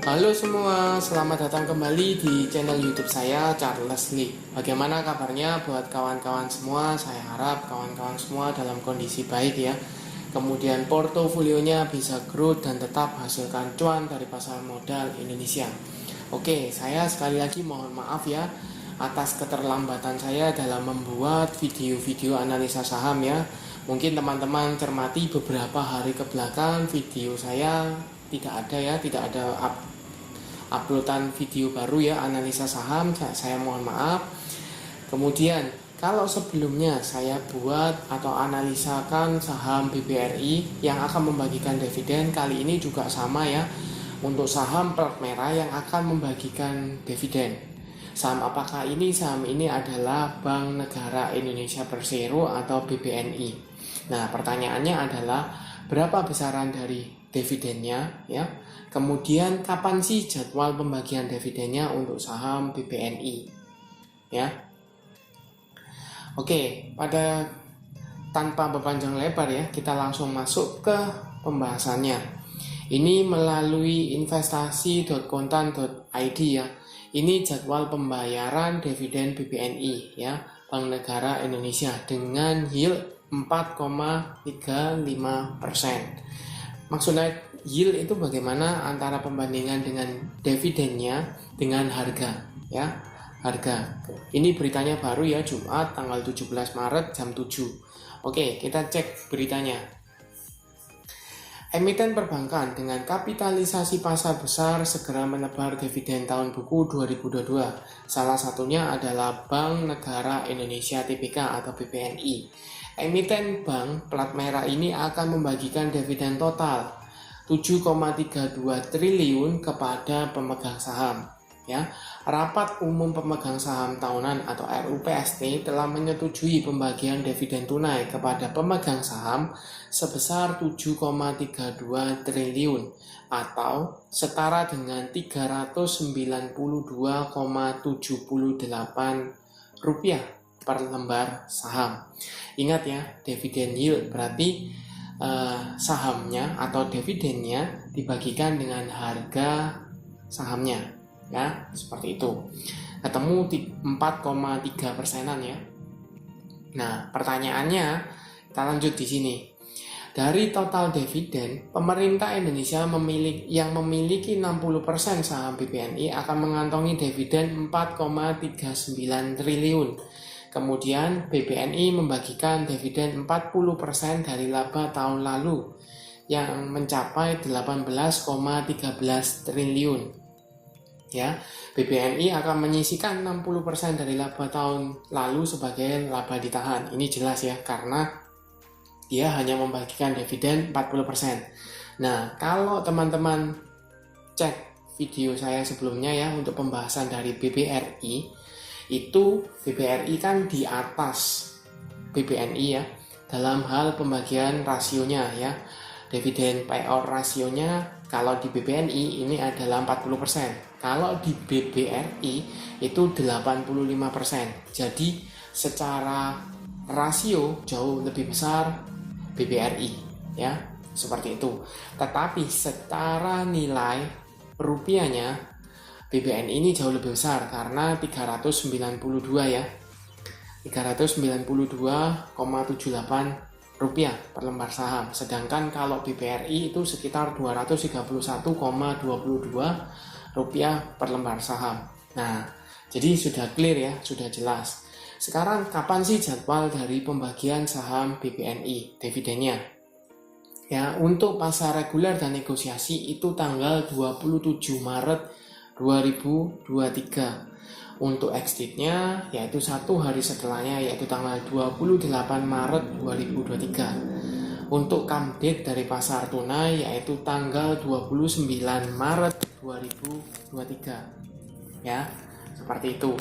Halo semua, selamat datang kembali di channel YouTube saya, Charles Lee. Bagaimana kabarnya buat kawan-kawan semua? Saya harap kawan-kawan semua dalam kondisi baik ya. Kemudian portofolionya bisa growth dan tetap hasilkan cuan dari pasar modal Indonesia. Oke, saya sekali lagi mohon maaf ya atas keterlambatan saya dalam membuat video-video analisa saham ya. Mungkin teman-teman cermati beberapa hari ke belakang video saya tidak ada uploadan video baru ya analisa saham. Saya mohon maaf. Kemudian kalau sebelumnya saya buat atau analisakan saham BBRI yang akan membagikan dividen, kali ini juga sama ya, untuk saham plat merah yang akan membagikan dividen. Saham apakah ini? Saham ini adalah Bank Negara Indonesia Persero atau BBNI. Nah, pertanyaannya adalah berapa besaran dari dividennya ya. Kemudian kapan sih jadwal pembagian dividennya untuk saham BBNI ya. Oke, tanpa berpanjang lebar ya, kita langsung masuk ke pembahasannya. Ini melalui investasi.kontan.id ya. Ini jadwal pembayaran dividen BBNI ya, Bank Negara Indonesia dengan yield 4,35%. Maksudnya yield itu bagaimana antara pembandingan dengan dividennya dengan harga ya, harga. Ini beritanya baru ya, Jumat tanggal 17 Maret jam 7. Oke, kita cek beritanya. Emiten perbankan dengan kapitalisasi pasar besar segera menebar dividen tahun buku 2022. Salah satunya adalah Bank Negara Indonesia Tbk atau BBNI. Emiten bank plat merah ini akan membagikan dividen total 7,32 triliun kepada pemegang saham. Ya, Rapat Umum Pemegang Saham Tahunan atau RUPST telah menyetujui pembagian dividen tunai kepada pemegang saham sebesar 7,32 triliun atau setara dengan 392,78 rupiah per lembar saham. Ingat ya, dividen yield berarti sahamnya atau dividennya dibagikan dengan harga sahamnya ya, seperti itu. Ketemu 4,3%-an ya. Nah, pertanyaannya kita lanjut di sini. Dari total dividen, pemerintah Indonesia yang memiliki 60% saham BBNI akan mengantongi dividen 4,39 triliun. Kemudian BBNI membagikan dividen 40% dari laba tahun lalu yang mencapai 18,13 triliun. Ya, BBNI akan menyisikan 60% dari laba tahun lalu sebagai laba ditahan. Ini jelas ya, karena dia hanya membagikan dividen 40%. Nah, kalau teman-teman cek video saya sebelumnya ya untuk pembahasan dari BBRI, itu BBRI kan di atas BBNI ya dalam hal pembagian rasionya ya. Dividen payout rasionya kalau di BBNI ini adalah 40%. Kalau di BBRI itu 85%. Jadi secara rasio jauh lebih besar BBRI ya, seperti itu. Tetapi secara nilai rupiahnya BBNI ini jauh lebih besar karena 392 ya. 392,78 rupiah per lembar saham. Sedangkan kalau BBRI itu sekitar 231,22 rupiah per lembar saham. Nah, jadi sudah clear ya, sudah jelas. Sekarang kapan sih jadwal dari pembagian saham BBNI dividennya? Ya, untuk pasar reguler dan negosiasi itu tanggal 27 Maret 2023. Untuk ex-date-nya yaitu satu hari setelahnya yaitu tanggal 28 Maret 2023. Untuk come date dari pasar tunai yaitu tanggal 29 Maret 2023. Ya, seperti itu.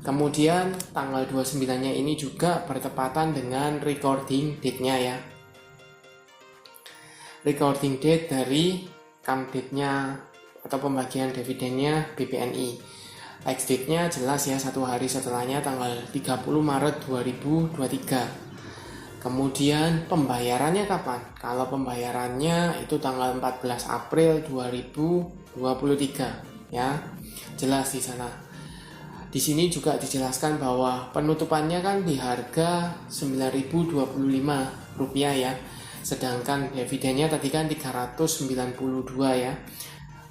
Kemudian tanggal 29-nya ini juga bertepatan dengan recording date-nya ya. Recording date dari come date-nya atau pembagian dividennya BBNI. Ex-date-nya jelas ya, satu hari setelahnya tanggal 30 Maret 2023. Kemudian pembayarannya kapan? Kalau pembayarannya itu tanggal 14 April 2023 ya. Jelas di sana. Di sini juga dijelaskan bahwa penutupannya kan di harga Rp9.025 ya. Sedangkan dividennya tadi kan 392 ya.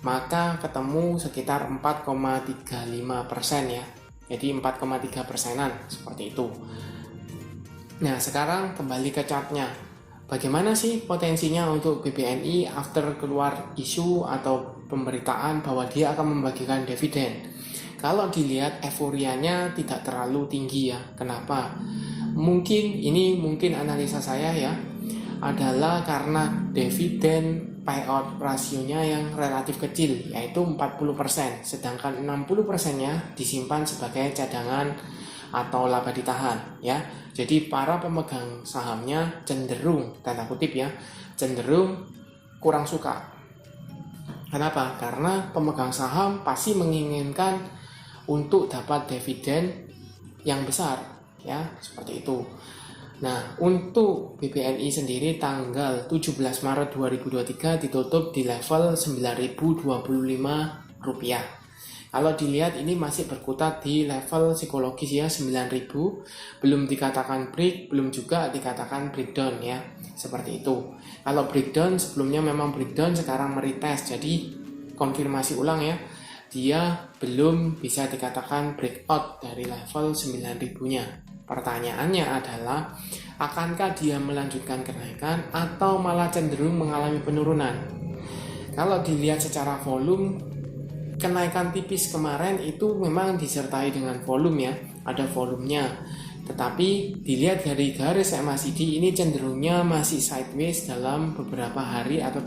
Maka ketemu sekitar 4,35% ya. Jadi 4,3%-an seperti itu. Nah, sekarang kembali ke chartnya. Bagaimana sih potensinya untuk BBNI after keluar isu atau pemberitaan bahwa dia akan membagikan dividen? Kalau dilihat euforianya tidak terlalu tinggi ya. Kenapa? Mungkin analisa saya ya, adalah karena dividen payout rasionya yang relatif kecil, yaitu 40%, sedangkan 60%-nya disimpan sebagai cadangan atau laba ditahan ya. Jadi para pemegang sahamnya cenderung, tanda kutip ya, cenderung kurang suka. Kenapa? Karena pemegang saham pasti menginginkan untuk dapat dividen yang besar ya, seperti itu. Nah, untuk BBNI sendiri tanggal 17 Maret 2023 ditutup di level Rp9.025. Kalau dilihat ini masih berkutat di level psikologis ya, 9.000, belum dikatakan break, belum juga dikatakan breakdown ya, seperti itu. Kalau breakdown sebelumnya memang breakdown, sekarang meretest, jadi konfirmasi ulang ya, dia belum bisa dikatakan breakout dari level 9.000-nya. Pertanyaannya adalah, akankah dia melanjutkan kenaikan atau malah cenderung mengalami penurunan? Kalau dilihat secara volume, kenaikan tipis kemarin itu memang disertai dengan volume ya, ada volumenya. Tetapi dilihat dari garis MACD ini cenderungnya masih sideways dalam beberapa hari atau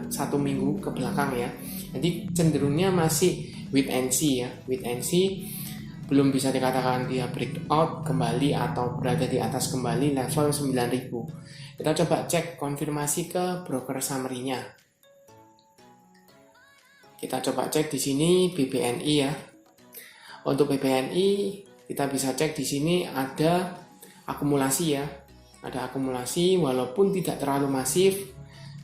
satu minggu ke belakang ya. Jadi cenderungnya masih wait and see ya, wait and see. Belum bisa dikatakan dia breakout kembali atau berada di atas kembali level 9.000. Kita coba cek konfirmasi ke broker summary-nya. Kita coba cek di sini BBNI ya. Untuk BBNI kita bisa cek di sini ada akumulasi ya. Ada akumulasi walaupun tidak terlalu masif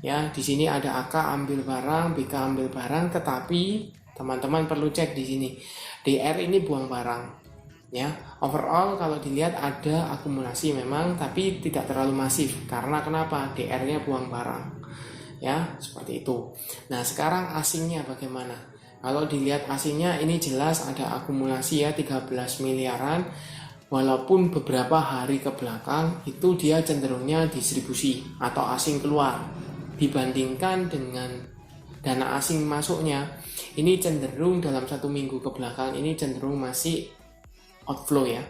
ya. Di sini ada AK ambil barang, BK ambil barang, tetapi teman-teman perlu cek di sini. DR ini buang barang ya. Overall kalau dilihat ada akumulasi memang, tapi tidak terlalu masif. Karena kenapa? DR-nya buang barang. Ya, seperti itu. Nah, sekarang asingnya bagaimana? Kalau dilihat asingnya ini jelas ada akumulasi ya, 13 miliaran. Walaupun beberapa hari ke belakang itu dia cenderungnya distribusi atau asing keluar. Dibandingkan dengan dana asing masuknya, ini cenderung dalam satu minggu ke belakang ini cenderung masih outflow ya.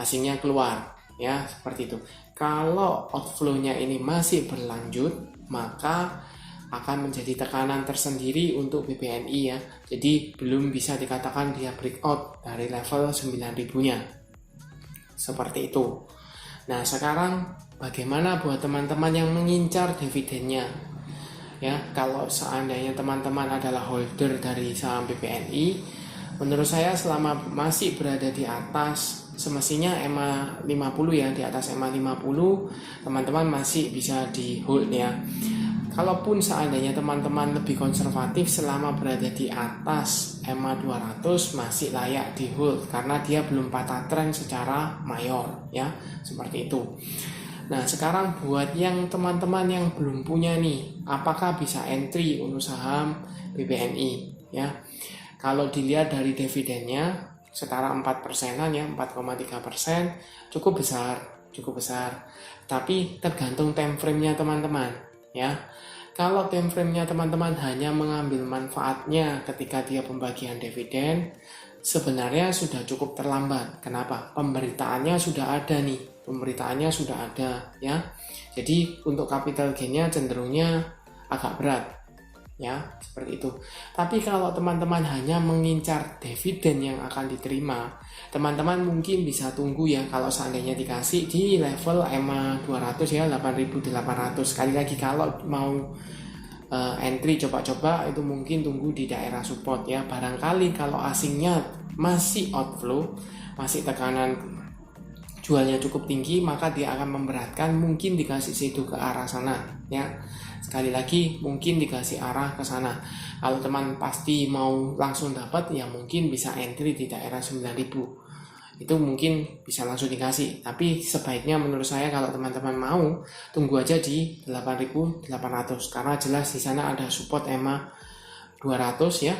Asingnya keluar ya, seperti itu. Kalau outflow-nya ini masih berlanjut, maka akan menjadi tekanan tersendiri untuk BBNI ya. Jadi belum bisa dikatakan dia breakout dari level 9.000-nya. Seperti itu. Nah, sekarang bagaimana buat teman-teman yang mengincar dividennya? Ya, kalau seandainya teman-teman adalah holder dari saham BBNI, menurut saya selama masih berada di atas semestinya EMA 50 ya, di atas EMA 50 teman-teman masih bisa di hold ya. Kalaupun seandainya teman-teman lebih konservatif, selama berada di atas EMA 200 masih layak di hold karena dia belum patah tren secara mayor ya, seperti itu. Nah, sekarang buat yang teman-teman yang belum punya nih, apakah bisa entry untuk saham BBNI ya? Kalau dilihat dari dividennya setara 4%-an ya, 4,3%, cukup besar. Tapi tergantung time frame-nya teman-teman ya. Kalau time frame-nya teman-teman hanya mengambil manfaatnya ketika dia pembagian dividen, sebenarnya sudah cukup terlambat. Kenapa? Pemberitaannya sudah ada ya. Jadi untuk capital gain-nya cenderungnya agak berat ya, seperti itu. Tapi kalau teman-teman hanya mengincar dividen yang akan diterima, teman-teman mungkin bisa tunggu ya, kalau seandainya dikasih di level EMA 200 ya, 8.800. Sekali lagi kalau mau entry coba-coba itu mungkin tunggu di daerah support ya. Barangkali kalau asingnya masih outflow, masih tekanan jualnya cukup tinggi, maka dia akan memberatkan, mungkin dikasih situ ke arah sana ya. Sekali lagi mungkin dikasih arah ke sana. Kalau teman pasti mau langsung dapat, ya mungkin bisa entry di daerah 9.000. Itu mungkin bisa langsung dikasih. Tapi sebaiknya menurut saya kalau teman-teman mau, tunggu aja di 8.800 karena jelas di sana ada support EMA 200 ya.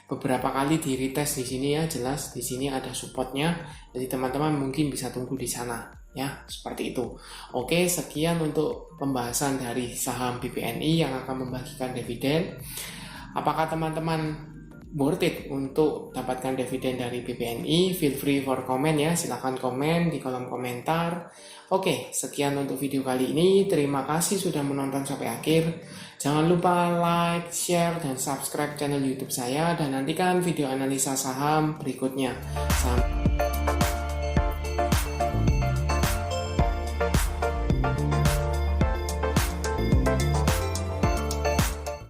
Beberapa kali di retest di sini ya, jelas di sini ada supportnya. Jadi teman-teman mungkin bisa tunggu di sana ya, seperti itu. Oke, sekian untuk pembahasan dari saham BBNI yang akan membagikan dividen. Apakah teman-teman worth it untuk dapatkan dividen dari BBNI? Feel free for comment ya, silahkan komen di kolom komentar. Oke, sekian untuk video kali ini. Terima kasih sudah menonton sampai akhir. Jangan lupa like, share, dan subscribe channel YouTube saya, dan nantikan video analisa saham berikutnya. Sampai